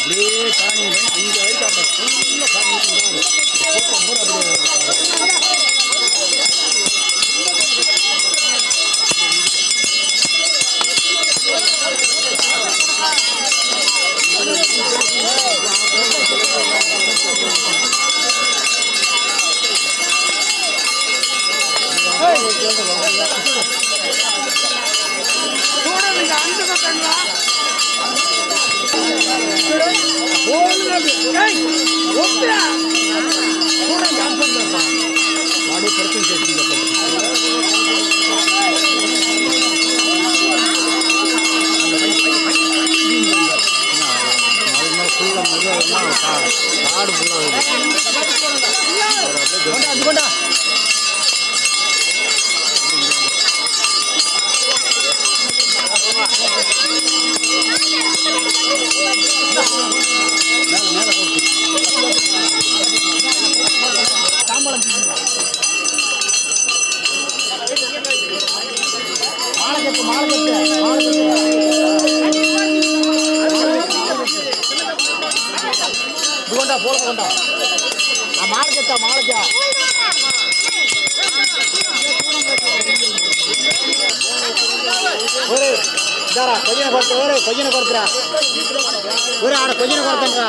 அப்படியே காணி அங்கே வரைக்கும் ஃபுல்லாக காணி காடு ஃபுல்லாக கொஞ்சம் கொடுத்துறா ஒரு ஆட கொஞ்சம் கொடுத்தா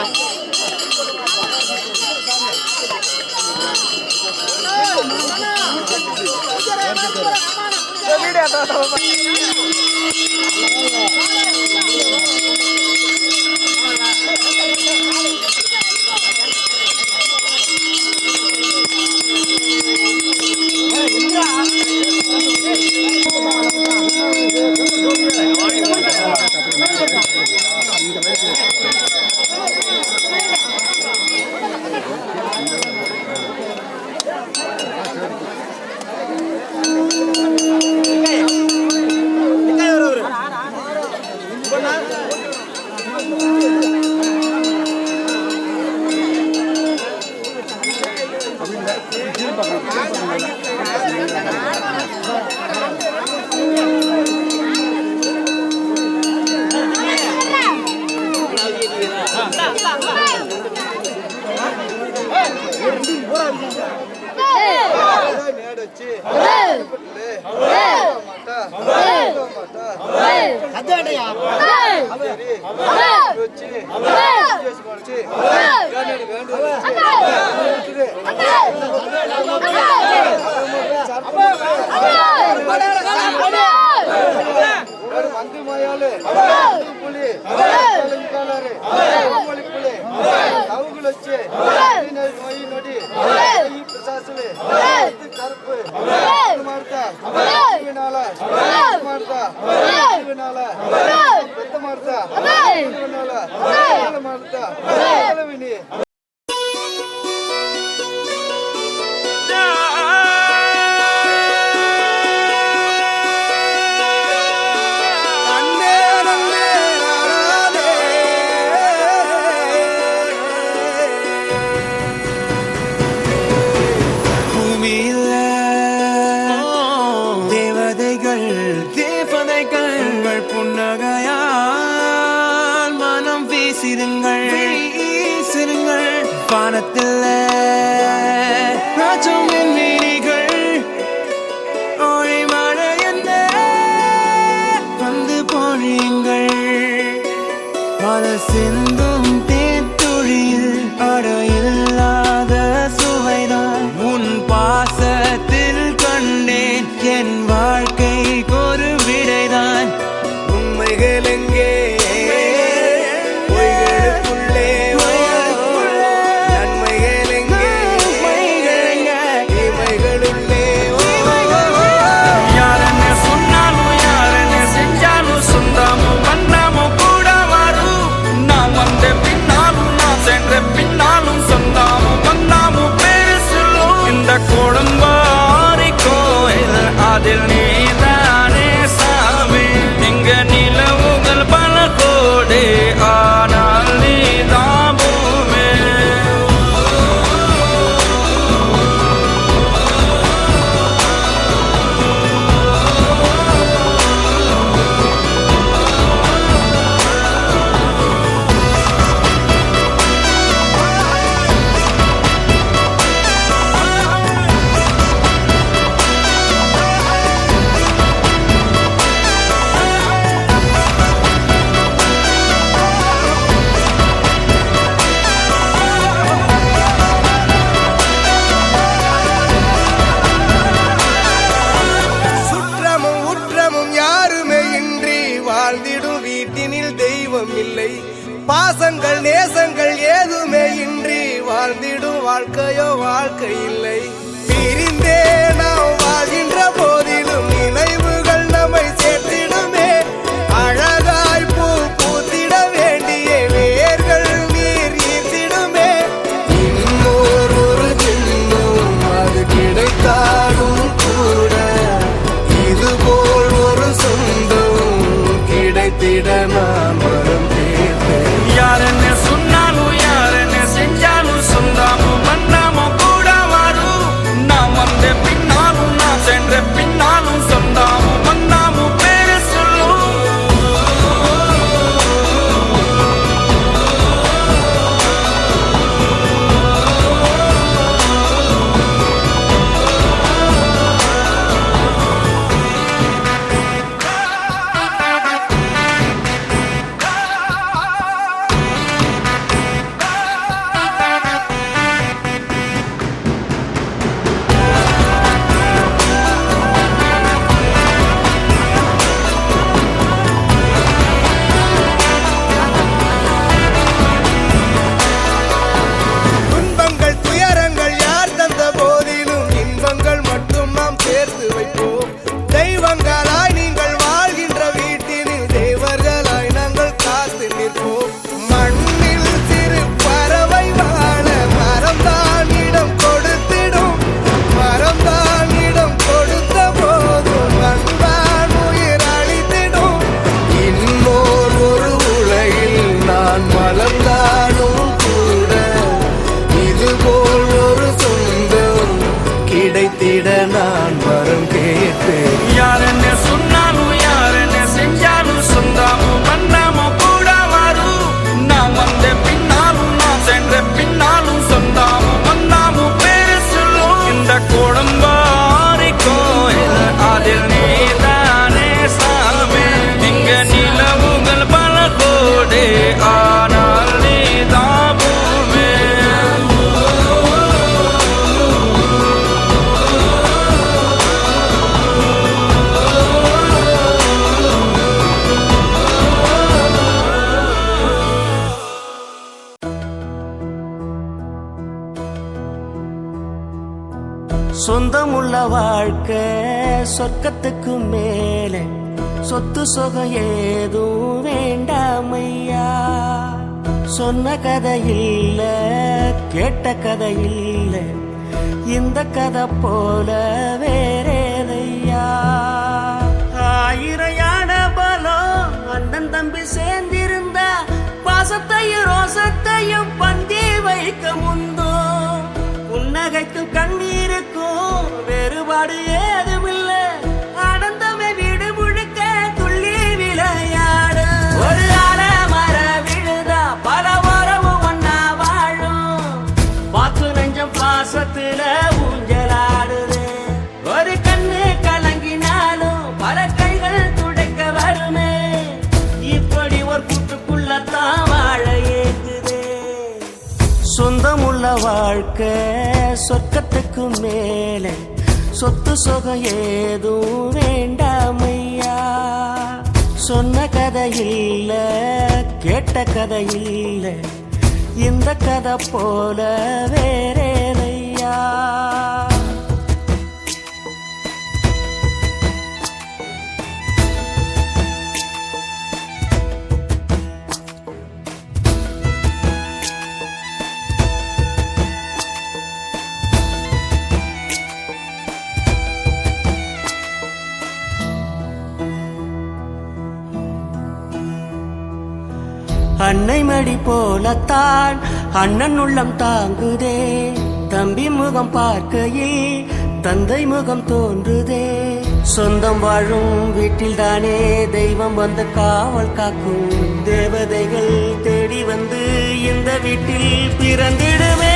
காதல் சிந்தும் தேத்துழியில் அடையில்லாத சுவைதான் உன் பாசத்தில் கண்டேன் என் வாழ்க்கைக்கு ஒரு விடைதான் உண்மைகள் எங்கே பொய்களுக்குள்ளே நன்மைகள் எங்கே இமைகளுள்ளே யாரென்ன சொன்னாலும் யாரென்ன செஞ்சாலும் சொந்தமும் வண்ணமும் கூட வரும் நான் வந்த பின்னாலும் நான் சென்ற பின்னாலும் சொந்தமும் வண்ணமும் பேரு சொல்லும் இந்த குடும்பாரி கோயில் அதில் நீதானே சாமி இங்க நிலவுகள் பல கோடி ஆனால் நீதான் பூமி சுற்றமும் உற்றமும் யாருமே இன்றி வாழ்ந்திடும் வீட்டினில் தெய்வம் இல்லை பாசங்கள் நேசங்கள் ஏதுமே இன்றி வாழ்ந்திடும் வாழ்க்கையோ வாழ்க்கை இல்லை பிரிந்தே நாம் வாழ்கின்ற போதிலும் நினைவுகள் நம்மை சேர்த்திடுமே அழகாய் பூ பூத்திட வேண்டிய வேர்கள் நீர் ஈர்த்திடுமே இன்னொரு ஜென்மம் அது கிடைத்தாலும் கூட இதுபோல் ஒரு சொந்தம் கிடைத்திட நான் வரம் கேட்பேன் யாரென்ன சொன்னாலும் யாரென்ன செஞ்சாலும் சொந்தமும் வண்ணமும் கூட வரும் நான் வந்த பின்னாலும் நான் சென்ற பின்னாலும் சொந்தமும் வண்ணமும் பேரு சொல்லும் துன்பங்கள் துயரங்கள் யார் தந்த போதிலும் இன்பங்கள் மட்டும் நாம் சேர்த்து வைப்போம் தெய்வங்களாய் நீங்கள் வாழ்கின்ற வீட்டினில் தேவர்களாய் நாங்கள் காத்து நிற்போம் மண்ணில் சிறு பறவை வாழ மரம்தான் இடம் கொடுத்திடும் மரம்தான் இடம் கொடுத்த போதும் அன்பான் உயிர் அளித்திடும் இன்னொரு ஒரு உலகில் நான் மலர்ந்தாலும் கூட இதுபோல் ஒரு சொந்தம் கிடைத்திட நான் வரம் கேட்பேன் யாரென்ன சொன்னாலும் யாரென்ன செஞ்சாலும் சொந்தமும் வண்ணமும் கூட வரும் நான் வந்த பின்னாலும் நான் சென்ற பின்னாலும் சொந்தமும் வண்ணமும் பேரு சொல்லும் இந்த குடும்பாரி கோயில் அதில் நீதானே சாமி இங்க நிலவுகள் பல கோடி ஆனால் நீதான் பூமி சொந்தமுள்ள வாழ்க்கை சொர்க்கத்துக்கு மேலே சொத்து சொகம் ஏதும் வேண்டாமையா சொன்ன கதை இல்ல கேட்ட கதை இல்ல இந்த கதை போல வேறேதையா ஆயிரம் யானை பலம் அண்ணன் தம்பி சேர்ந்திருந்தா பாசத்தையும் ரோசத்தையும் பந்தி வைக்க முந்தோ புன்னகைக்கும் கண்ணீருக்கும் வேறுபாடு ஏதுமில்ல ஆனந்தமே வீடு முழுக்க துள்ளி விளையாடு ஒரு மர விழுதா பல உறவும் ஒன்னா வாழும் வாக்கு நெஞ்சம் பாசத்துல ஊஞ்சலாடுது ஒரு கண்ணு கலங்கினாலும் பல கைகள் துடைக்க வருமே இப்படி ஒரு கூட்டுக்குள்ளத்தான் வாழ்க்கை சொர்க்கத்துக்கு மேலே சொத்து சுகம் ஏதும் வேண்டாமையா சொன்ன கதை இல்ல கேட்ட கதை இல்ல இந்த கதை போல வேறேதையா அன்னை மடி போலத்தான் அண்ணன் உள்ளம் தாங்குதே தம்பி முகம் பார்க்கையில் தந்தை முகம் தோன்றுதே சொந்தம் வாழும் வீட்டில் தானே தெய்வம் வந்து காவல் காக்கும் தேவதைகள் தேடி வந்து இந்த வீட்டில் பிறந்திடுமே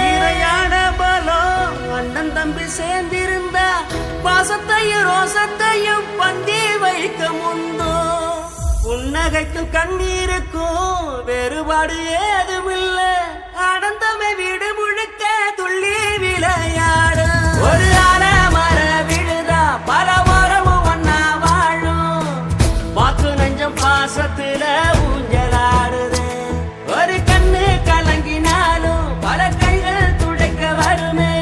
இறையான பலம் அண்ணன் தம்பி சேர்ந்திருந்தா பாசத்தையும் ரோசத்தையும் பந்தி வைக்க முந்தோ புன்னகைக்கும் கண்ணீருக்கும் வேறுபாடு ஏதுமில்ல அடந்தமை வீடு முழுக்க துள்ளி விளையாடு ஒரு மர விழுதா பல மரமும் ஒன்னா வாழும் வாக்கு நெஞ்சம் பாசத்துல ஊஞ்சலாடுது ஒரு கண்ணு கலங்கினாலும் பல கைகள் துடைக்க வருமே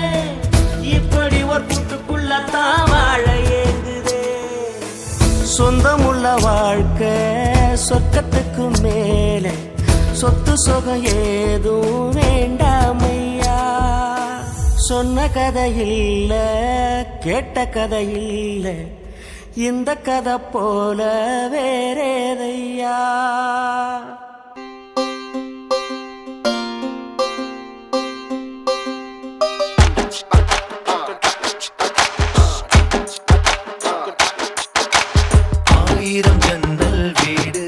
இப்படி ஒரு கூட்டுக்குள்ளத்தான் வாழ ஏங்குதே சொந்தமுள்ள வாழ்க்கை சொர்க்கத்துக்கு மேலே சொத்து சுகம் ஏதும் வேண்டாமையா சொன்ன கதை இல்ல கேட்ட கதை இல்ல இந்த கதை போல வேறேதையா ஆயிரம் ஜன்னல் வீடு